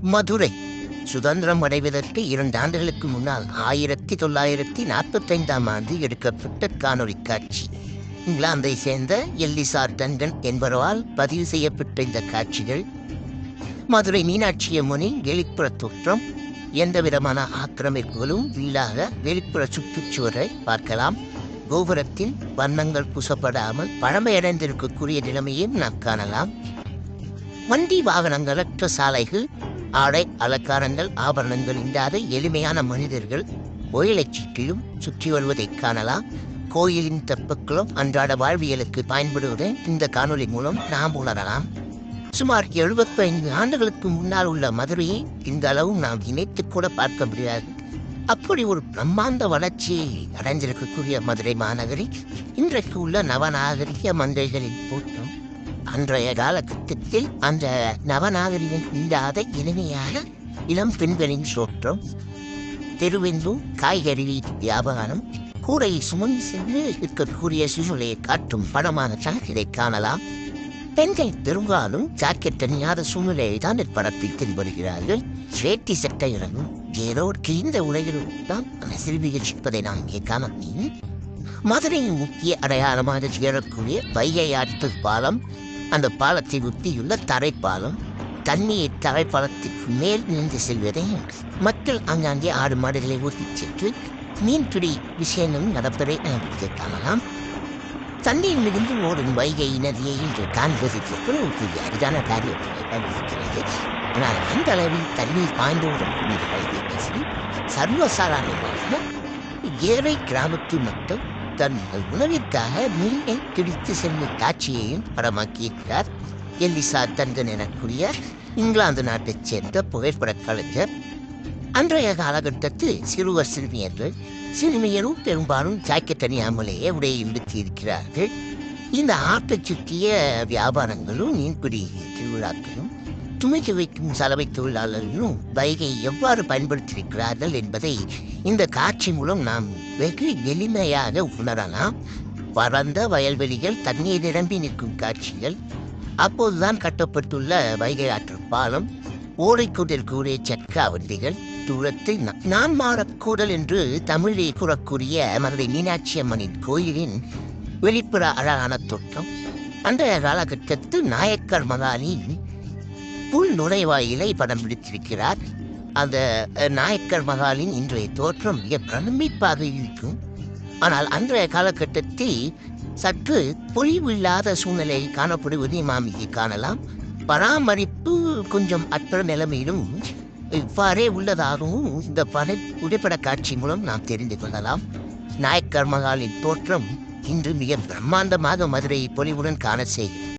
மதுரை சுதந்திரம் அடைவதற்கு 2 ஆண்டுகளுக்கு முன்னால் 1945 எடுக்கப்பட்ட காணொளி காட்சி. இங்கிலாந்தை சேர்ந்த எல்லிசார் டண்டன் என்பவரால் பதிவு செய்யப்பட்ட இந்த காட்சிகள் மதுரை மீனாட்சி அம்மனின் வெளிப்புற தோற்றம். எந்தவிதமான ஆக்கிரமிப்புகளும் இல்லாத வெளிப்புற சுற்றுச்சுவரை பார்க்கலாம். கோபுரத்தில் வண்ணங்கள் பூசப்படாமல் பழமையடைந்திருக்கக்கூடிய நிலைமையும் நாம் காணலாம். வண்டி வாகனங்களற்ற சாலைகள், ஆடை அலங்காரங்கள் ஆபரணங்கள் இல்லாத எளிமையான மனிதர்கள் கோயிலைச் சுற்றிலும் சுற்றி வருவதைக் காணலாம். கோயிலின் தெப்பக்குளம் அன்றாட வாழ்வியலுக்கு பயன்படுவதை இந்த காணொலி மூலம் நாம் உணரலாம். சுமார் 75 ஆண்டுகளுக்கு முன்னால் உள்ள மதுரையை இந்த அளவு நாம் நினைத்து கூட பார்க்க முடியாது. அப்படி ஒரு பிரம்மாண்ட வளர்ச்சியை அடைந்திருக்கக்கூடிய மதுரை மாநகரி இன்றைக்கு உள்ள நவநாகரிக மந்தைகளின் தோற்றம். அன்றைய காலகட்டத்தில் அந்த நவநாகரிகம் இல்லாத இனிமையான இளம் பெண்களின் தோற்றம். தெருவெங்கும் காய்கறி வியாபாரம், கூடையை சுமந்து சென்று இருக்கக்கூடிய சூழ்நிலையை காட்டும் படமான இதை காணலாம். பெண்கள் பெரும்பாலும் ஜாக்கெட் அணியாத சூழ்நிலையை தான் இப்படத்தில் தென்படுகிறார்கள். வேட்டி சட்டை இறங்கும் ஏதோ கிழிந்த உலகிலும் தான் சிறுமிகள் நாம் இங்கே காண முடியும். மதுரையின் முக்கிய அடையாளமாக திகழக்கூடிய வைகை ஆற்று பாலம், அந்த பாலத்தை ஒட்டியுள்ள தரைப்பாலம், தண்ணீர் தரைப்பாலத்திற்கு மேல் நின்று செல்வதை மக்கள் அங்காங்கே ஆடு மாடுகளை ஓட்டிச் சென்று மீன்பிடி விஷயங்களும் நடப்பதை நாம் காணலாம். தண்ணீர் மிகுந்து ஓடும் வைகை நதியை இன்று காண்பதற்கு ஒரு அரிதான காரியத்தை இருக்கிறது. ஆனால் அந்த அளவில் தண்ணீர் பாய்ந்தோடும் வைகை நதி சர்வசாதாரணமாக ஏழை கிராமத்து மக்கள் தன் உணவிற்காக மீனை பிடித்து செல்லும் காட்சியையும் படமாக்கியிருக்கிறார் எல்லிசார் டண்டன் எனக்கூடிய இங்கிலாந்து நாட்டைச் சேர்ந்த புகைப்பட கலைஞர். அன்றைய காலகட்டத்தில் சிறுவர் சிறுமியரும் பெரும்பாலும் ஜாக்கெட் அணியாமலேயே உடையை விடுத்தியிருக்கிறார்கள். இந்த ஆட்டைச் சுற்றிய வியாபாரங்களும் மீன்பிடி திருவிழாக்களும் துணித்து வைக்கும் சலவை தொழிலாளர்களும் வைகை எவ்வாறு பயன்படுத்தியிருக்கிறார்கள் என்பதை இந்த காட்சி மூலம் நாம் வெகு எளிமையாக உணரலாம். பரந்த வயல்வெளிகள், தண்ணீர் நிரம்பி நிற்கும் காட்சிகள், அப்போதுதான் கட்டப்பட்டுள்ள வைகை ஆற்று பாலம், ஓடைக்கூடல் சக்கா வண்டிகள், தூரத்தில் நான் மாறக்கூடல் என்று தமிழில் கூறக்கூடிய மதுரை மீனாட்சி அம்மனின் கோயிலின் வெளிப்புற அழகான தோற்றம். அன்றைய காலகட்டத்தில் நாயக்கர் மகாலின் புல் நுழைவாயிலை படம் பிடித்திருக்கிறார். அந்த நாயக்கர் மகாலின் இன்றைய தோற்றம் மிக பிரமிப்பாக இருக்கும். ஆனால் அன்றைய காலகட்டத்தில் சற்று பொழிவில்லாத சூழ்நிலை காணப்படுவதை நாம் இங்கே காணலாம். பராமரிப்பு கொஞ்சம் அற்ற நிலைமையிலும் இவ்வாறே உள்ளதாகவும் இந்த புகைப்பட காட்சி மூலம் நாம் தெரிந்து கொள்ளலாம். நாயக்கர் மகாலின் தோற்றம் இன்று மிக பிரம்மாண்டமாக மதுரை பொலிவுடன் காண செய்கிறது.